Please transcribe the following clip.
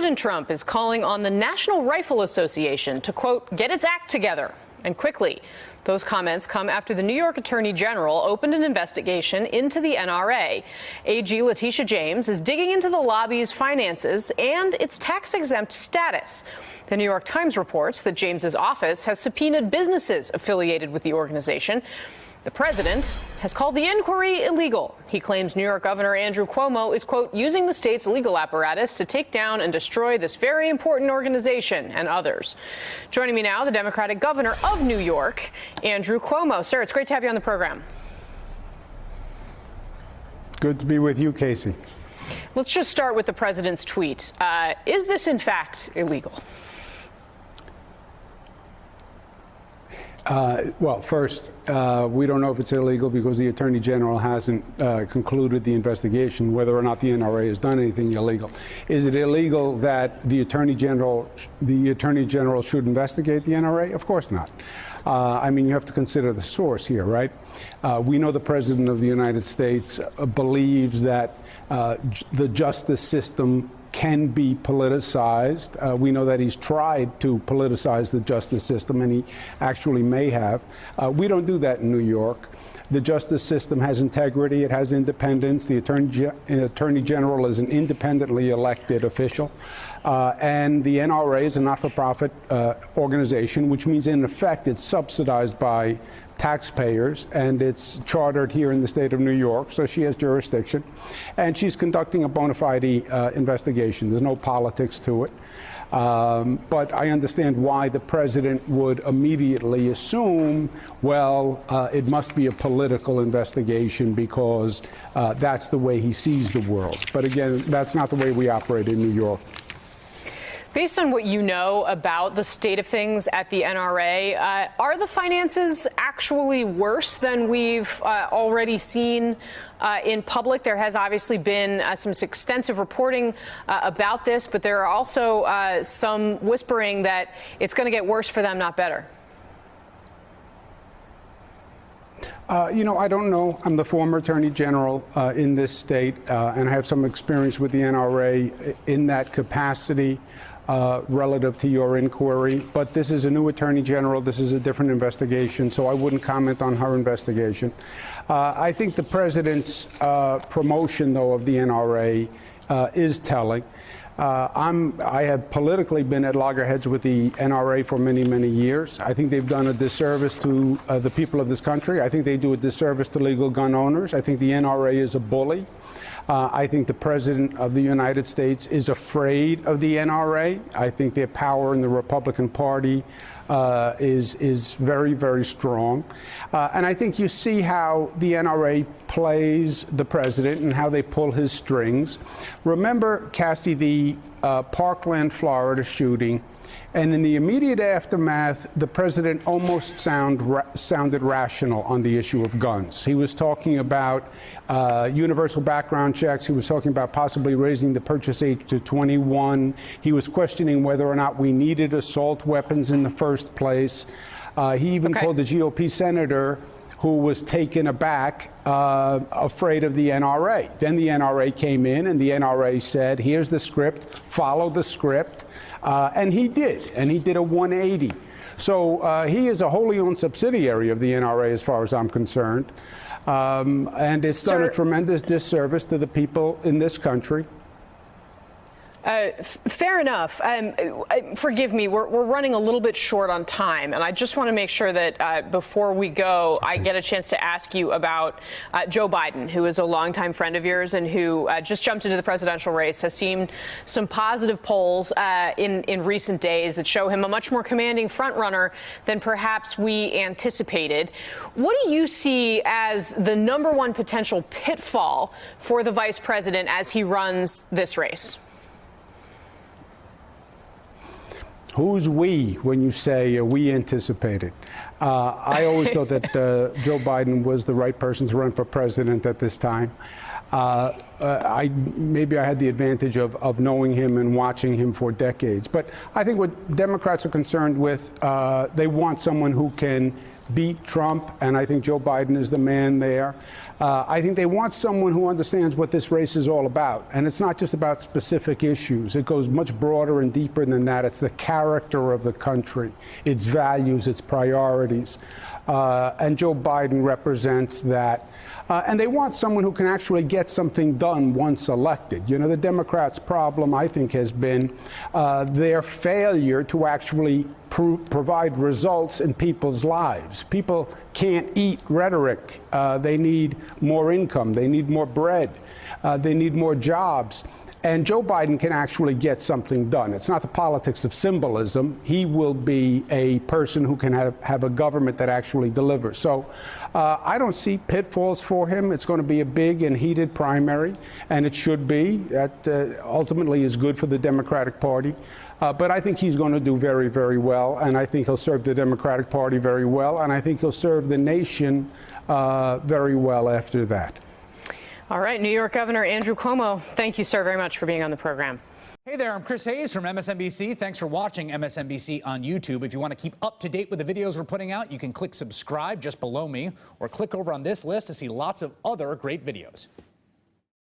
President Trump is calling on the National Rifle Association to, quote, get its act together, and quickly. Those comments come after the New York Attorney General opened an investigation into the NRA. AG Letitia James is digging into the lobby's finances and its tax-exempt status. The New York Times reports that James's office has subpoenaed businesses affiliated with the organization. The president has called the inquiry illegal. He claims New York Governor Andrew Cuomo is, quote, using the state's legal apparatus to take down and destroy this very important organization and others. Joining me now, the Democratic governor of New York, Andrew Cuomo. Sir, it's great to have you on the program. Good to be with you, Casey. Let's just start with the president's tweet. Is this, in fact, illegal? Well, first, we don't know if it's illegal because the Attorney General hasn't concluded the investigation, whether or not the NRA has done anything illegal. Is it illegal that the Attorney General should investigate the NRA? Of course not. I mean, you have to consider the source here, right? We know the President of the United States believes that the justice system can be politicized. We know that he's tried to politicize the justice system, and he actually may have. We don't do that in New York. The justice system has integrity. It has independence. The Attorney General is an independently elected official. And the NRA is a not-for-profit organization, which means, in effect, it's subsidized by taxpayers, and it's chartered here in the state of New York, so she has jurisdiction. And she's conducting a bona fide investigation. There's no politics to it. But I understand why the president would immediately assume, well, it must be a political investigation because that's the way he sees the world. But again, that's not the way we operate in New York. Based on what you know about the state of things at the NRA, are the finances actually worse than we've already seen in public? There has obviously been some extensive reporting about this, but there are also some whispering that it's going to get worse for them, not better. You know, I don't know. I'm the former Attorney General in this state, and I have some experience with the NRA in that capacity. Relative to your inquiry, but this is a new Attorney General. This is a different investigation, so I wouldn't comment on her investigation. I think the president's promotion, though, of the NRA is telling. I have politically been at loggerheads with the NRA for many, many years. I think they've done a disservice to the people of this country. I think they do a disservice to legal gun owners. I think the NRA is a bully. I think the President of the United States is afraid of the NRA. I think their power in the Republican Party is very, very strong. And I think you see how the NRA plays the president and how they pull his strings. Remember, Cassie, the Parkland, Florida shooting. And in the immediate aftermath, the president almost sounded rational on the issue of guns. He was talking about universal background checks. He was talking about possibly raising the purchase age to 21. He was questioning whether or not we needed assault weapons in the first place. He even called the GOP senator who was taken aback, afraid of the NRA. Then the NRA came in, and the NRA said, here's the script, follow the script. And he did a 180. So he is a wholly owned subsidiary of the NRA as far as I'm concerned. And it's done a tremendous disservice to the people in this country. Fair enough. Forgive me, we're running a little bit short on time, and I just want to make sure that before we go, I get a chance to ask you about Joe Biden, who is a longtime friend of yours and who just jumped into the presidential race, has seen some positive polls in recent days that show him a much more commanding frontrunner than perhaps we anticipated. What do you see as the number one potential pitfall for the vice president as he runs this race? Who's we when you say we anticipated? I always thought that Joe Biden was the right person to run for president at this time. Maybe I had the advantage of knowing him and watching him for decades. But I think what Democrats are concerned with, they want someone who can beat Trump, and I think Joe Biden is the man there. I think they want someone who understands what this race is all about. And it's not just about specific issues. It goes much broader and deeper than that. It's the character of the country, its values, its priorities. And Joe Biden represents that. And they want someone who can actually get something done once elected. You know, the Democrats' problem, I think, has been their failure to actually provide results in people's lives. People can't eat rhetoric. They need more income. They need more bread. They need more jobs. And Joe Biden can actually get something done. It's not the politics of symbolism. He will be a person who can have a government that actually delivers. So I don't see pitfalls for him. It's going to be a big and heated primary, and it should be. That ultimately is good for the Democratic Party. But I think he's going to do very, very well, and I think he'll serve the Democratic Party very well, and I think he'll serve the nation very well after that. All right, New York Governor Andrew Cuomo, thank you, sir, very much for being on the program. Hey there, I'm Chris Hayes from MSNBC. Thanks for watching MSNBC on YouTube. If you want to keep up to date with the videos we're putting out, you can click subscribe just below me or click over on this list to see lots of other great videos.